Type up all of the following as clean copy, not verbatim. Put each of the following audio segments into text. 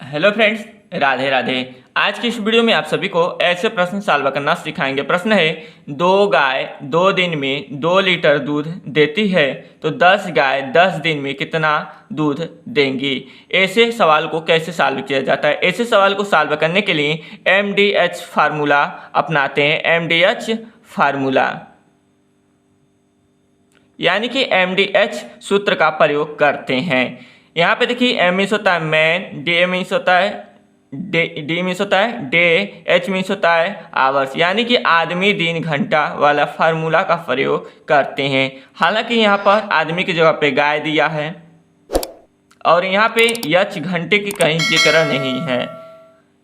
Hello friends, Radhe Radhe. आज की इस वीडियो में आप सभी को ऐसे प्रश्न सॉल्व करना सिखाएंगे। प्रश्न है, 2 गाय 2 दिन में 2 लीटर दूध देती है तो 10 गाय 10 दिन में कितना दूध देंगी। ऐसे सवाल को कैसे सॉल्व किया जाता है? ऐसे सवाल को सॉल्व करने के लिए MDH फार्मूला अपनाते हैं। MDH फार्मूला यानी कि MDH सूत्र का प्रयोग करते हैं। यहाँ पे देखिए, M मीन्स होता है मैन, D मीन्स होता है D मीन्स होता है डे, H मीन्स होता है आवर्स, यानी कि आदमी दिन घंटा वाला फार्मूला का प्रयोग करते हैं। हालांकि यहाँ पर आदमी की जगह पे गाय दिया है और यहाँ पे H घंटे की कहीं जिक्र नहीं है।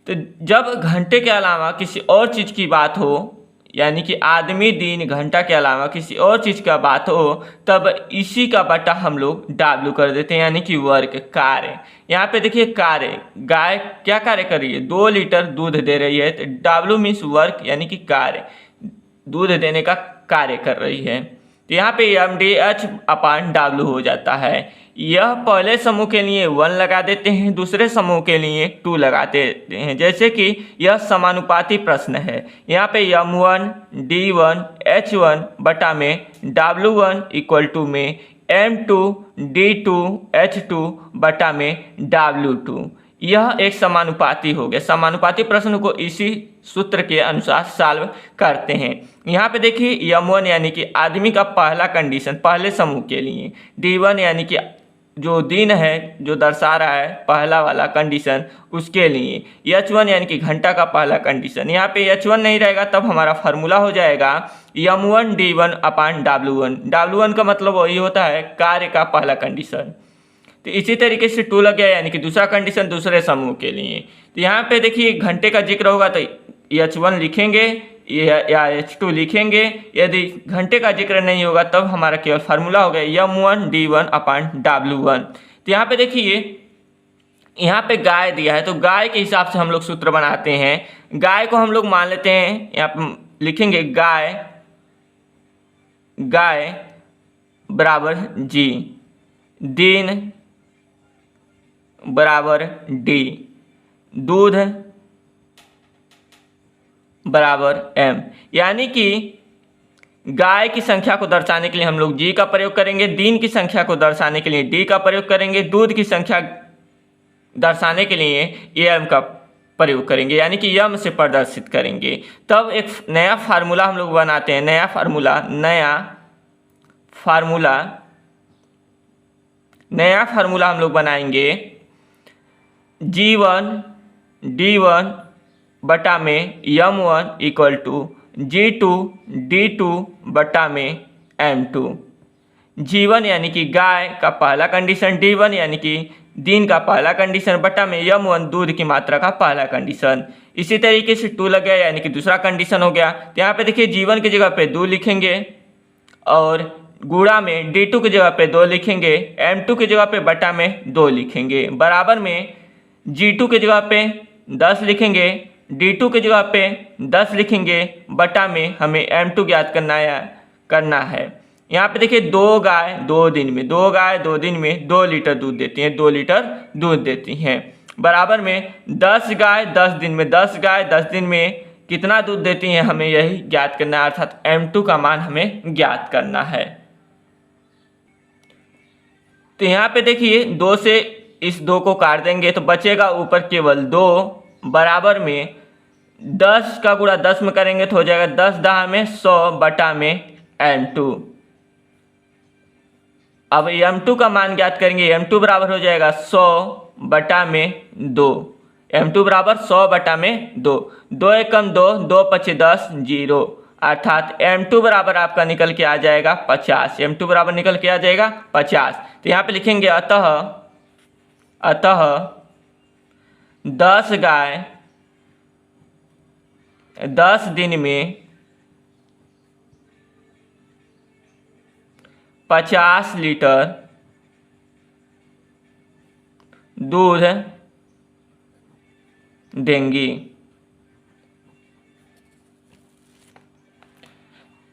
तो जब घंटे के अलावा किसी और चीज़ की बात हो, यानी कि आदमी दिन घंटा के अलावा किसी और चीज़ का बात हो, तब इसी का बटा हम लोग W कर देते हैं, यानी कि वर्क, कार्य। यहाँ पे देखिए, कार्य, गाय क्या कार्य कर रही है? 2 लीटर दूध दे रही है, तो W मीन्स वर्क, यानी कि कार्य, दूध देने का कार्य कर रही है। तो यहाँ पे MDH अपान W हो जाता है। यह पहले समूह के लिए 1 लगा देते हैं, दूसरे समूह के लिए 2 लगा देते हैं। जैसे कि यह समानुपाती प्रश्न है। यहाँ पे M1 D1 H1 बटा में W1 इक्वल टू में M2 D2 H2 बटा में W2। यह एक समानुपाती हो गया। समानुपाती प्रश्न को इसी सूत्र के अनुसार सॉल्व करते हैं। यहाँ पे देखिए, M1 यानी कि आदमी का पहला कंडीशन पहले समूह के लिए, D1 यानी कि जो दिन है, जो दर्शा रहा है पहला वाला कंडीशन, उसके लिए, H1 यानी कि घंटा का पहला कंडीशन। यहाँ पे H1 नहीं रहेगा तब हमारा फार्मूला हो जाएगा M1 D1 अपान W1। W1 का मतलब वही होता है कार्य का पहला कंडीशन। तो इसी तरीके से 2 लग गया, यानी कि दूसरा कंडीशन दूसरे समूह के लिए। तो यहाँ पे देखिए, घंटे का जिक्र होगा तो H1 लिखेंगे या H2 लिखेंगे। यदि घंटे का जिक्र नहीं होगा तब हमारा केवल फार्मूला हो गया M1 D1 अपान W1। तो यहाँ पे देखिए, यहाँ पे गाय दिया है तो गाय के हिसाब से हम लोग सूत्र बनाते हैं। गाय को हम लोग मान लेते हैं, यहाँ पे लिखेंगे गाय बराबर G, दिन बराबर D, दूध बराबर M। यानी कि गाय की संख्या को दर्शाने के लिए हम लोग G का प्रयोग करेंगे, दिन की संख्या को दर्शाने के लिए D का प्रयोग करेंगे, दूध की संख्या दर्शाने के लिए M का प्रयोग करेंगे, यानी कि M से प्रदर्शित करेंगे। तब एक नया फार्मूला हम लोग बनाते हैं। नया फार्मूला हम लोग बनाएंगे G1 D1 बटा में M1 equal to G2 D2 बटा में M2। G1 यानी कि गाय का पहला कंडीशन, D1 यानी कि दिन का पहला कंडीशन बटा में M1 दूध की मात्रा का पहला कंडीशन। इसी तरीके से 2 लग गया, यानी कि दूसरा कंडीशन हो गया। तो यहाँ पे देखिए, G1 की जगह पे 2 लिखेंगे और गुणा में D2 की जगह पे 2 लिखेंगे, M2 की जगह पे बटा में 2 लिखेंगे, बराबर में G2 की जगह पे 10 लिखेंगे, D2 की जगह पे 10 लिखेंगे, बटा में हमें M2 ज्ञात करना है। यहाँ पे देखिए, 2 गाय 2 दिन में 2 लीटर दूध देती हैं, 2 लीटर दूध देती हैं, बराबर में 10 गाय 10 दिन में 10 गाय 10 दिन में कितना दूध देती हैं, हमें यही ज्ञात करना है, अर्थात M2 का मान हमें ज्ञात करना है। तो यहाँ पे देखिए, 2 से इस 2 को काट देंगे तो बचेगा ऊपर केवल 2, बराबर में 10 का गुणा 10 में करेंगे तो हो जाएगा 10 10 में 100 बटा में M2। अब M2 का मान ज्ञात करेंगे। M2 बराबर हो जाएगा 100 बटा में 2। M2 बराबर 100 बटा में 2। 2 एकम 2, 2 पचे 10, 0, अर्थात M2 बराबर आपका निकल के आ जाएगा 50। M2 बराबर निकल के आ जाएगा 50। तो यहाँ पे लिखेंगे, अतः 10 गाय 10 दिन में 50 लीटर दूध देंगी।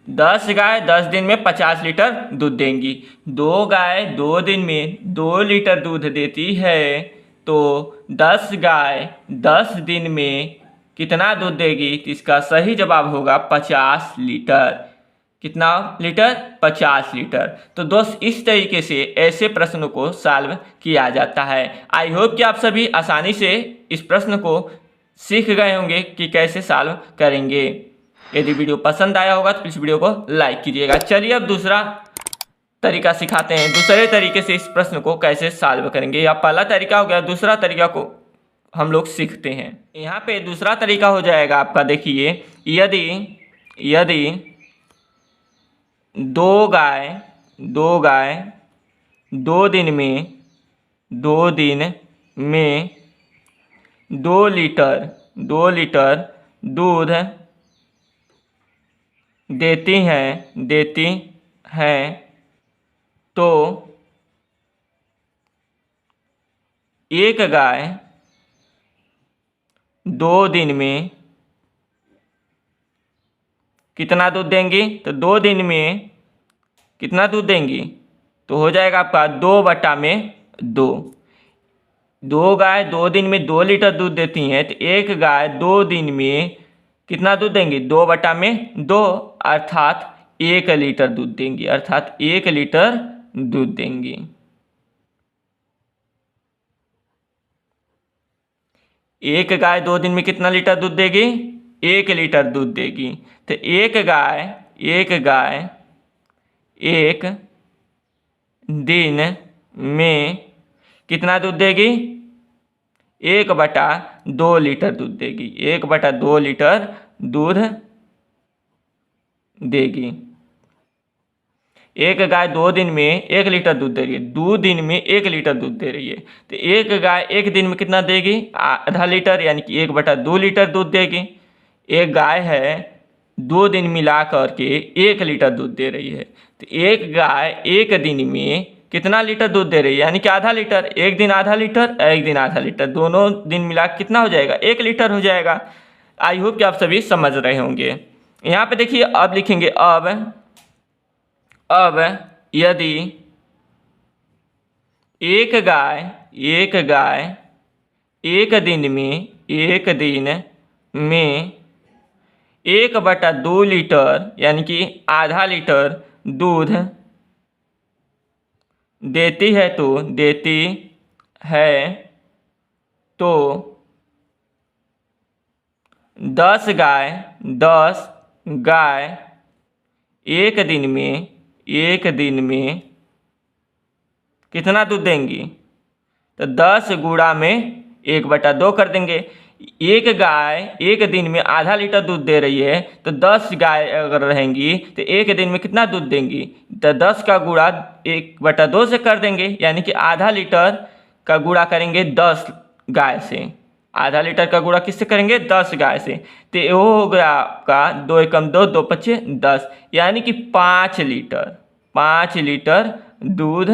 10 गाय 10 दिन में 50 लीटर दूध देंगी। 2 गाय 2 दिन में 2 लीटर दूध देती है तो 10 गाय 10 दिन में कितना दूध देगी? तो इसका सही जवाब होगा 50 लीटर। कितना लीटर? 50 लीटर। तो दोस्त इस तरीके से ऐसे प्रश्नों को सॉल्व किया जाता है। आई होप कि आप सभी आसानी से इस प्रश्न को सीख गए होंगे कि कैसे सॉल्व करेंगे। यदि वीडियो पसंद आया होगा तो प्लीज़ वीडियो को लाइक कीजिएगा। चलिए अब दूसरा तरीका सिखाते हैं, दूसरे तरीके से इस प्रश्न को कैसे सॉल्व करेंगे। या पहला तरीका हो गया, दूसरा तरीका को हम लोग सीखते हैं। यहाँ पे दूसरा तरीका हो जाएगा आपका, देखिए, यदि दो गाय 2 दिन में 2 लीटर दूध देती हैं तो एक गाय 2 दिन में कितना दूध देंगी? तो 2 दिन में कितना दूध देंगी? तो हो जाएगा आपका 2/2। 2 गाय 2 दिन में 2 लीटर दूध देती हैं तो एक गाय 2 दिन में कितना दूध देंगी? 2/2 अर्थात 1 लीटर दूध देंगी, अर्थात 1 लीटर दूध देंगी। एक गाय 2 दिन में कितना लीटर दूध देगी? 1 लीटर दूध देगी। तो एक गाय 1 दिन में कितना दूध देगी? 1/2 लीटर दूध देगी, 1/2 लीटर दूध देगी। एक गाय 2 दिन में 1 लीटर दूध दे रही है, 2 दिन में 1 लीटर दूध दे रही है। तो एक गाय 1 दिन में कितना देगी? आधा लीटर, यानी कि 1/2 लीटर दूध देगी। एक गाय है 2 दिन मिला करके 1 लीटर दूध दे रही है। तो एक गाय 1 दिन में कितना लीटर दूध दे रही है? यानी कि आधा लीटर। एक दिन आधा लीटर, एक दिन आधा लीटर, दोनों दिन मिला कितना हो जाएगा? 1 लीटर हो जाएगा। आई होप कि आप सभी समझ रहे होंगे। यहाँ पे देखिए, अब लिखेंगे अब यदि एक गाय 1 दिन में 1/2 लीटर, यानी कि आधा लीटर दूध देती है तो 10 गाय 1 दिन में कितना दूध देंगी? तो 10 गुणा में 1/2 कर देंगे। एक गाय 1 दिन में आधा लीटर दूध दे रही है तो 10 गाय अगर रहेंगी तो 1 दिन में कितना दूध देंगी? तो 10 का गुणा 1/2 से कर देंगे, यानी कि आधा लीटर का गुणा करेंगे 10 गाय से। आधा लीटर का गुणा किससे करेंगे? 10 गाय से। तो वो हो गया आपका 2 एकम 2, 2 पच्चे 10, यानी कि 5 लीटर दूध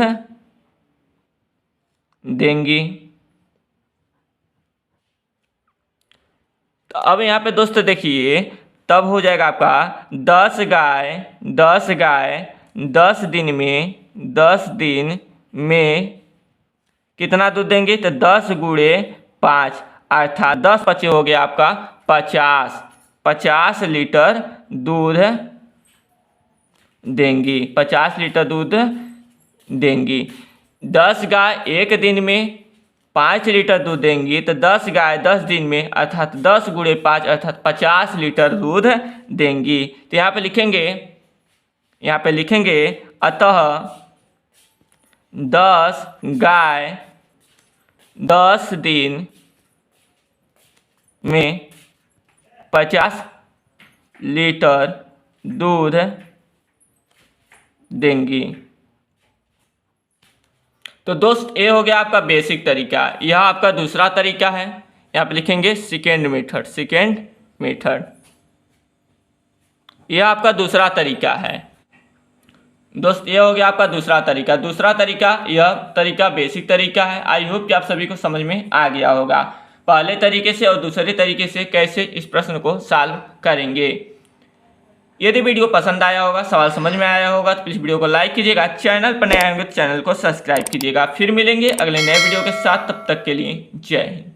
देंगी। तो अब यहाँ पे दोस्तों देखिए, तब हो जाएगा आपका 10 गाय 10 दिन में कितना दूध देंगे? तो 10 गुणे 5 अर्थात 10 पचे हो गया आपका 50 लीटर दूध देंगी, 50 लीटर दूध देंगी। 10 गाय 1 दिन में 5 लीटर दूध देंगी तो 10 गाय 10 दिन में अर्थात 10 गुणे 5 अर्थात 50 लीटर दूध देंगी। तो यहाँ पे लिखेंगे अतः 10 गाय 10 दिन में 50 लीटर दूध देंगी। तो दोस्त ये हो गया आपका बेसिक तरीका। यह आपका दूसरा तरीका है, यहाँ पे लिखेंगे सेकेंड मेथड। यह आपका दूसरा तरीका है दोस्त, ये हो गया आपका दूसरा तरीका। यह तरीका बेसिक तरीका है। आई होप कि आप सभी को समझ में आ गया होगा पहले तरीके से और दूसरे तरीके से कैसे इस प्रश्न को सॉल्व करेंगे। यदि वीडियो पसंद आया होगा, सवाल समझ में आया होगा तो प्लीज़ वीडियो को लाइक कीजिएगा। चैनल पर नए आएंगे तो चैनल को सब्सक्राइब कीजिएगा। फिर मिलेंगे अगले नए वीडियो के साथ, तब तक के लिए जय हिंद।